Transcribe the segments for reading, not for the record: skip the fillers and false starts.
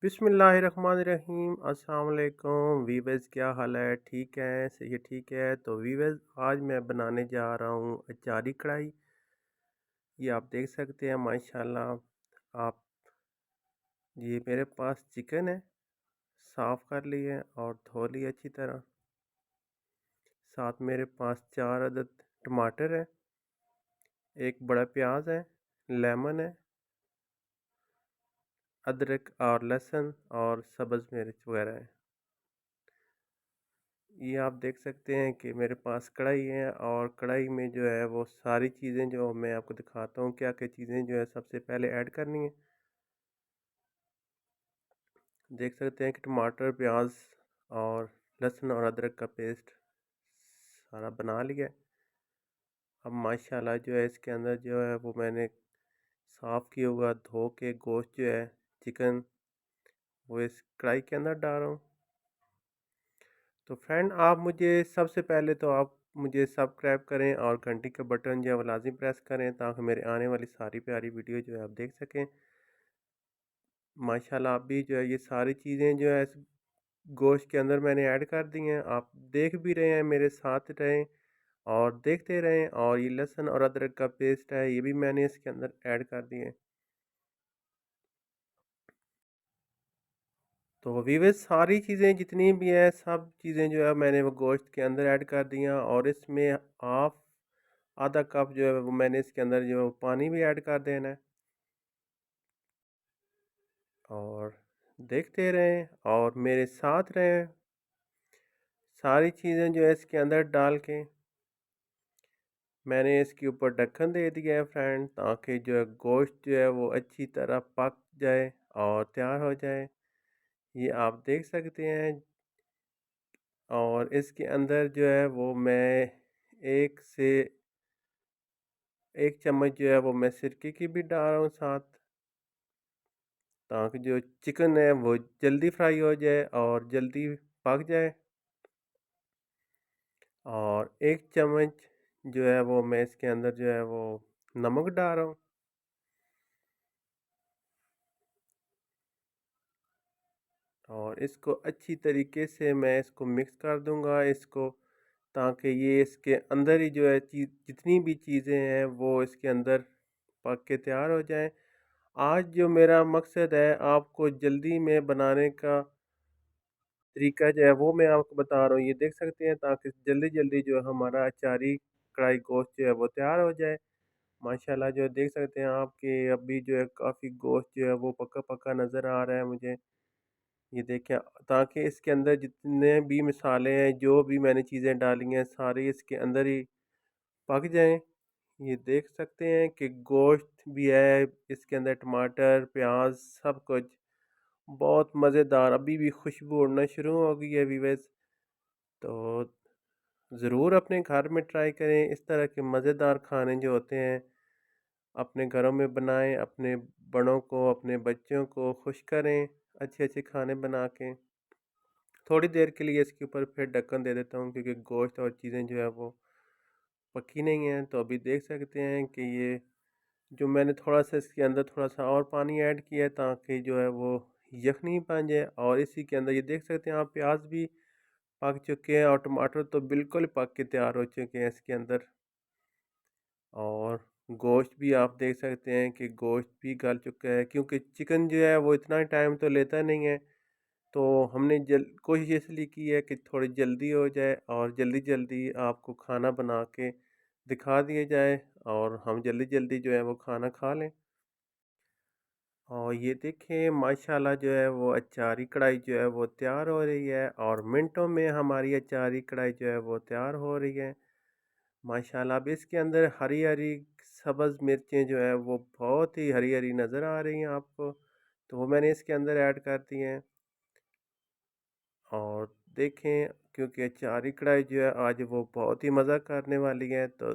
बिस्मिल्लाहिर्रहमानिर्रहीम अस्सलाम वालेकुम वीवर्स, क्या हाल है? ठीक है, सही है, ठीक है। तो वीवर्स, आज मैं बनाने जा रहा हूँ अचारी कढ़ाई। ये आप देख सकते हैं माशाल्लाह। आप ये मेरे पास चिकन है, साफ़ कर लिए और धो लिए अच्छी तरह। साथ मेरे पास 4 अदद टमाटर है, एक बड़ा प्याज है, लेमन है, अदरक और लहसुन और सब्ज़ मिर्च वगैरह है। ये आप देख सकते हैं कि मेरे पास कढ़ाई है और कढ़ाई में जो है वो सारी चीज़ें जो मैं आपको दिखाता हूँ क्या क्या चीज़ें जो है सबसे पहले ऐड करनी है। देख सकते हैं कि टमाटर, प्याज और लहसुन और अदरक का पेस्ट सारा बना लिया है। अब माशाल्लाह जो है इसके अंदर जो है वो मैंने साफ़ किया हुआ धो के गोश्त जो है चिकन, वो इस कढ़ाई के अंदर डाल रहा हूँ। तो फ्रेंड, आप मुझे सबसे पहले तो आप मुझे सब्सक्राइब करें और घंटी का बटन जो है वो लाज़मी प्रेस करें ताकि मेरे आने वाली सारी प्यारी वीडियो जो है आप देख सकें। माशाल्लाह आप भी जो है ये सारी चीज़ें जो है इस गोश्त के अंदर मैंने ऐड कर दी हैं। आप देख भी रहे हैं, मेरे साथ रहें और देखते रहें। और ये लहसुन और अदरक का पेस्ट है, ये भी मैंने इसके अंदर ऐड कर दिए। तो वीवर्स, सारी चीज़ें जितनी भी हैं सब चीज़ें जो है मैंने वो गोश्त के अंदर ऐड कर दी हैं और इसमें हाफ आधा कप जो है वो मैंने इसके अंदर जो है पानी भी ऐड कर देना है। और देखते रहें और मेरे साथ रहें। सारी चीज़ें जो है इसके अंदर डाल के मैंने इसके ऊपर ढक्कन दे दिया है फ्रेंड, ताकि जो है गोश्त जो है वो अच्छी तरह पक जाए और तैयार हो जाए। ये आप देख सकते हैं। और इसके अंदर जो है वो मैं एक से एक चम्मच जो है वो मैं सिरके की भी डाल रहा हूँ साथ, ताकि जो चिकन है वो जल्दी फ्राई हो जाए और जल्दी पक जाए। और एक चम्मच जो है वो मैं इसके अंदर जो है वो नमक डाल रहा हूँ। और इसको अच्छी तरीके से मैं इसको मिक्स कर दूंगा इसको, ताकि ये इसके अंदर ही जो है चीज़ जितनी भी चीज़ें हैं वो इसके अंदर पक के तैयार हो जाएं। आज जो मेरा मकसद है आपको जल्दी में बनाने का तरीका जो है वो मैं आपको बता रहा हूँ, ये देख सकते हैं, ताकि जल्दी जल्दी जो है हमारा अचारी कढ़ाई गोश्त जो है वो तैयार हो जाए। माशाल्लाह जो देख सकते हैं आप कि अभी जो है काफ़ी गोश्त जो है वो पका पका नज़र आ रहा है मुझे। ये देखें, ताकि इसके अंदर जितने भी मसाले हैं जो भी मैंने चीज़ें डाली हैं सारी इसके अंदर ही पक जाएं। ये देख सकते हैं कि गोश्त भी है इसके अंदर, टमाटर, प्याज, सब कुछ बहुत मज़ेदार, अभी भी खुशबू उड़ना शुरू हो गई है व्यूअर्स। तो ज़रूर अपने घर में ट्राई करें, इस तरह के मज़ेदार खाने जो होते हैं अपने घरों में बनाएं, अपने बड़ों को, अपने बच्चों को खुश करें अच्छे अच्छे खाने बना के। थोड़ी देर के लिए इसके ऊपर फिर ढक्कन दे देता हूँ, क्योंकि गोश्त और चीज़ें जो है वो पकी नहीं हैं। तो अभी देख सकते हैं कि ये जो मैंने थोड़ा सा इसके अंदर थोड़ा सा और पानी ऐड किया है, ताकि जो है वो यखनी बन जाए। और इसी के अंदर ये देख सकते हैं आप प्याज भी पक चुके हैं और टमाटर तो बिल्कुल पक के तैयार हो चुके हैं इसके अंदर। और गोश्त भी आप देख सकते हैं कि गोश्त भी गल चुका है, क्योंकि चिकन जो है वो इतना टाइम तो लेता नहीं है। तो हमने कोशिश इसलिए की है कि थोड़ी जल्दी हो जाए और जल्दी जल्दी आपको खाना बना के दिखा दिया जाए और हम जल्दी जल्दी जो है वो खाना खा लें। और ये देखें माशाल्लाह जो है वो अचारी कढ़ाई जो है वो तैयार हो रही है और मिनटों में हमारी अचारी कढ़ाई जो है वो तैयार हो रही है माशाल्लाह। अब इसके अंदर हरी हरी सब्ज़ मिर्चें जो है वो बहुत ही हरी हरी नज़र आ रही हैं आपको, तो वो मैंने इसके अंदर ऐड कर दी हैं। और देखें, क्योंकि अचारी कढ़ाई जो है आज वो बहुत ही मज़ा करने वाली है, तो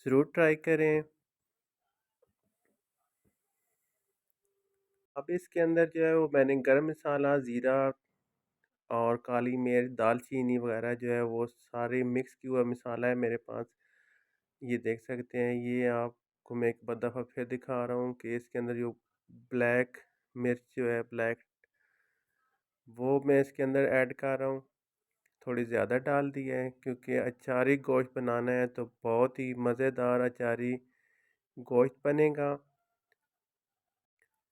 ज़रूर ट्राई करें। अब इसके अंदर जो है वो मैंने गरम मसाला, ज़ीरा और काली मिर्च, दालचीनी वगैरह जो है वो सारे मिक्स किया हुआ मसाला है मेरे पास। ये देख सकते हैं, ये आपको मैं एक दफ़ा फिर दिखा रहा हूँ कि इसके अंदर जो ब्लैक मिर्च जो है, ब्लैक वो मैं इसके अंदर ऐड कर रहा हूँ। थोड़ी ज़्यादा डाल दी है क्योंकि अचारी गोश्त बनाना है तो बहुत ही मज़ेदार अचारी गोश्त बनेगा।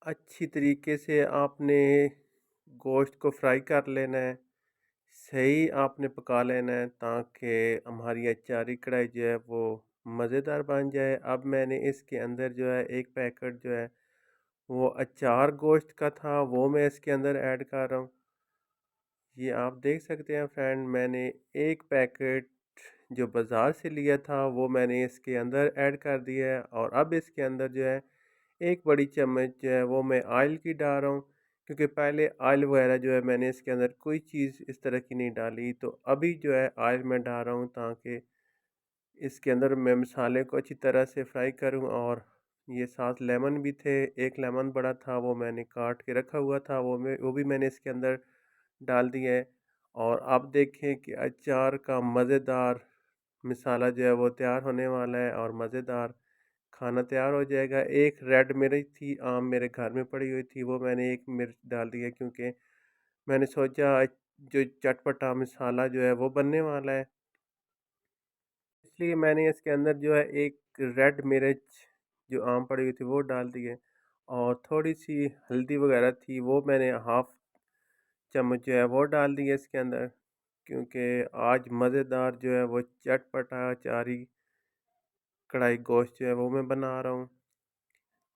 अच्छी तरीके से आपने गोश्त को फ्राई कर लेना है, सही आपने पका लेना है ताकि हमारी अचारी कढ़ाई जो है वो मज़ेदार बन जाए। अब मैंने इसके अंदर जो है एक पैकेट जो है वो अचार गोश्त का था, वो मैं इसके अंदर ऐड कर रहा हूँ। ये आप देख सकते हैं फ्रेंड, मैंने एक पैकेट जो बाज़ार से लिया था वो मैंने इसके अंदर ऐड कर दिया है और अब इसके अंदर जो है एक बड़ी चम्मच जो है वो मैं ऑयल की डाल रहा हूँ, क्योंकि पहले ऑयल वगैरह जो है मैंने इसके अंदर कोई चीज़ इस तरह की नहीं डाली। तो अभी जो है ऑयल मैं डाल रहा हूँ ताकि इसके अंदर मैं मसाले को अच्छी तरह से फ्राई करूँ। और ये साथ लेमन भी थे, एक लेमन बड़ा था वो मैंने काट के रखा हुआ था, वो भी मैंने इसके अंदर डाल दिया है। और आप देखें कि अचार का मज़ेदार मसाला जो है वो तैयार होने वाला है और मज़ेदार खाना तैयार हो जाएगा। एक रेड मिर्च थी आम मेरे घर में पड़ी हुई थी, वो मैंने एक मिर्च डाल दी है क्योंकि मैंने सोचा जो चटपटा मसाला जो है वो बनने वाला है, इसलिए मैंने इसके अंदर जो है एक रेड मिर्च जो आम पड़ी हुई थी वो डाल दी है। और थोड़ी सी हल्दी वगैरह थी वो मैंने हाफ चम्मच जो है वो डाल दी है इसके अंदर, क्योंकि आज मज़ेदार जो है वो चटपटा अचारी कढ़ाई गोश्त जो है वो मैं बना रहा हूँ।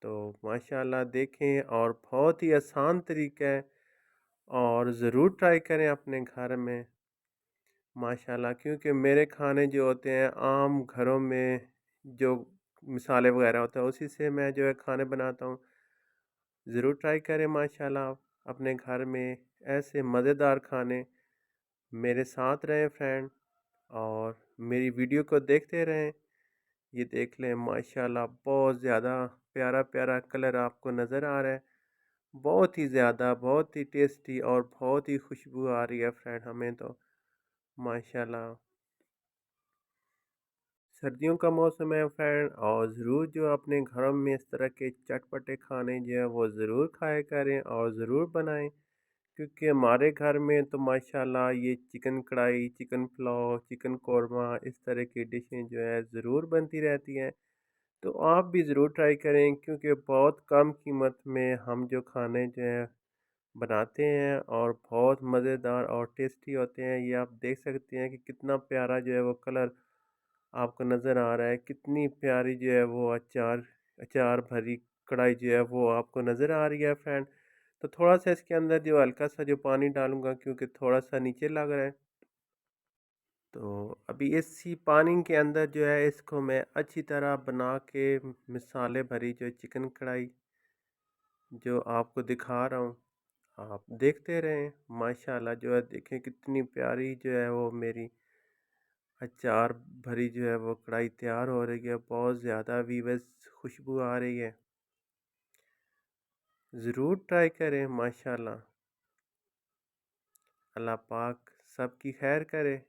तो माशाल्लाह देखें, और बहुत ही आसान तरीका है और ज़रूर ट्राई करें अपने घर में माशाल्लाह, क्योंकि मेरे खाने जो होते हैं आम घरों में जो मसाले वगैरह होते हैं उसी से मैं जो है खाने बनाता हूँ। ज़रूर ट्राई करें माशाल्लाह आप अपने घर में ऐसे मज़ेदार खाने। मेरे साथ रहें फ्रेंड और मेरी वीडियो को देखते रहें। ये देख लें माशाल्लाह बहुत ज़्यादा प्यारा प्यारा कलर आपको नज़र आ रहा है, बहुत ही ज़्यादा, बहुत ही टेस्टी और बहुत ही खुशबू आ रही है फ्रेंड हमें तो माशाल्लाह। सर्दियों का मौसम है फ्रेंड, और ज़रूर जो अपने घरों में इस तरह के चटपटे खाने जो है वो ज़रूर खाया करें और ज़रूर बनाएं, क्योंकि हमारे घर में तो माशाल्लाह ये चिकन कढ़ाई, चिकन पुलाव, चिकन कौरमा इस तरह की डिशें जो है ज़रूर बनती रहती हैं। तो आप भी ज़रूर ट्राई करें, क्योंकि बहुत कम कीमत में हम जो खाने जो हैं बनाते हैं और बहुत मज़ेदार और टेस्टी होते हैं। ये आप देख सकते हैं कि कितना प्यारा जो है वो कलर आपको नज़र आ रहा है, कितनी प्यारी जो है वो अचार अचार भरी कढ़ाई जो है वो आपको नज़र आ रही है फ्रेंड। तो थोड़ा सा इसके अंदर जो हल्का सा जो पानी डालूंगा क्योंकि थोड़ा सा नीचे लग रहा है। तो अभी इसी पानी के अंदर जो है इसको मैं अच्छी तरह बना के मसाले भरी जो चिकन कढ़ाई जो आपको दिखा रहा हूँ आप देखते रहें। माशाल्लाह जो है देखें कितनी प्यारी जो है वो मेरी अचार भरी जो है वो कढ़ाई तैयार हो रही है, बहुत ज़्यादा वीवस खुशबू आ रही है। ज़रूर ट्राई करें माशाल्लाह। अल्लाह पाक सबकी खैर करे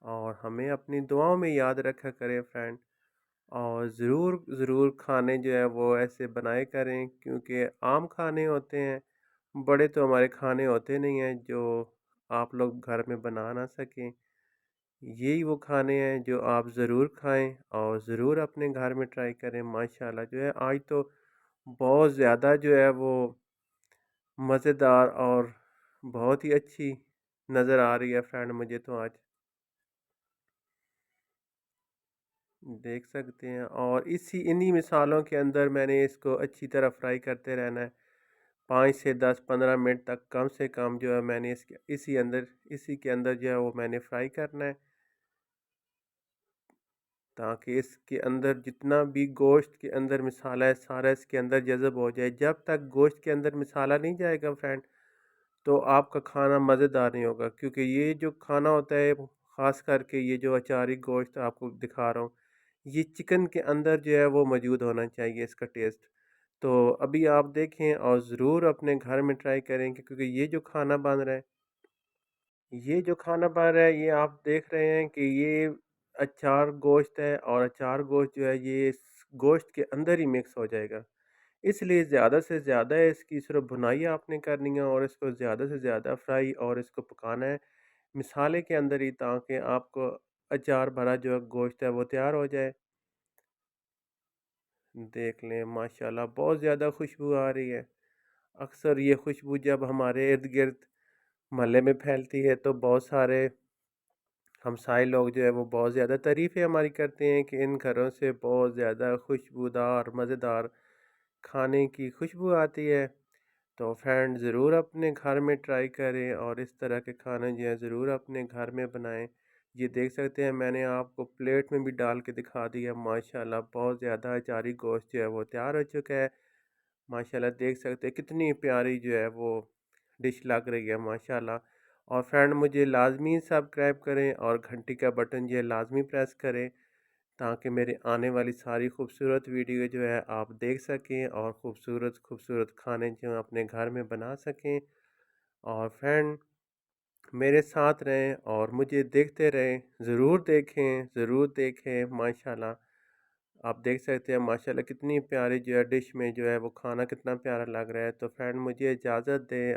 और हमें अपनी दुआओं में याद रखा करें फ्रेंड। और ज़रूर ज़रूर खाने जो है वो ऐसे बनाए करें, क्योंकि आम खाने होते हैं, बड़े तो हमारे खाने होते नहीं हैं जो आप लोग घर में बना ना सकें। यही वो खाने हैं जो आप ज़रूर खाएं और ज़रूर अपने घर में ट्राई करें। माशाल्लाह जो है आज तो बहुत ज़्यादा जो है वो मज़ेदार और बहुत ही अच्छी नज़र आ रही है फ्रेंड मुझे तो आज देख सकते हैं। और इन्हीं मिसालों के अंदर मैंने इसको अच्छी तरह फ्राई करते रहना है, 5 से 10 15 मिनट तक कम से कम जो है मैंने इसके इसी के अंदर जो है वो मैंने फ्राई करना है, ताकि इसके अंदर जितना भी गोश्त के अंदर मसाला है सारा इसके अंदर जज़ब हो जाए। जब तक गोश्त के अंदर मसाला नहीं जाएगा फ्रेंड तो आपका खाना मज़ेदार नहीं होगा, क्योंकि ये जो खाना होता है ख़ास करके ये जो अचारी गोश्त आपको दिखा रहा हूँ ये चिकन के अंदर जो है वो मौजूद होना चाहिए इसका टेस्ट। तो अभी आप देखें और ज़रूर अपने घर में ट्राई करें, क्योंकि ये जो खाना बन रहा है ये आप देख रहे हैं कि ये अचार गोश्त है, और अचार गोश्त जो है ये इस गोश्त के अंदर ही मिक्स हो जाएगा। इसलिए ज़्यादा से ज़्यादा इसकी सिर्फ भुनाई आपने करनी है और इसको ज़्यादा से ज़्यादा फ्राई और इसको पकाना है मसाले के अंदर ही, ताकि आपको अचार भरा जो है गोश्त है वो तैयार हो जाए। देख लें माशाल्लाह बहुत ज़्यादा खुशबू आ रही है। अक्सर ये खुशबू जब हमारे इर्द-गिर्द मोहल्ले में फैलती है तो बहुत सारे हमसाए लोग जो है वो बहुत ज़्यादा तारीफ़ें हमारी करते हैं कि इन घरों से बहुत ज़्यादा खुशबूदार मज़ेदार खाने की खुशबू आती है। तो फ्रेंड ज़रूर अपने घर में ट्राई करें और इस तरह के खाने जो है ज़रूर अपने घर में बनाएं। ये देख सकते हैं मैंने आपको प्लेट में भी डाल के दिखा दिया। माशाल्लाह बहुत ज़्यादा अचारी गोश्त जो है वो तैयार हो चुका है। माशाल्लाह देख सकते हैं कितनी प्यारी जो है वो डिश लग रही है माशाल्लाह। और फ्रेंड मुझे लाजमी सब्सक्राइब करें और घंटी का बटन जो है लाजमी प्रेस करें, ताकि मेरे आने वाली सारी खूबसूरत वीडियो जो है आप देख सकें और खूबसूरत खूबसूरत खाने जो अपने घर में बना सकें। और फ्रेंड मेरे साथ रहें और मुझे देखते रहें, ज़रूर देखें माशाल्लाह। आप देख सकते हैं माशाल्लाह कितनी प्यारी जो है डिश में जो है वो खाना कितना प्यारा लग रहा है। तो फ्रेंड मुझे इजाज़त दें।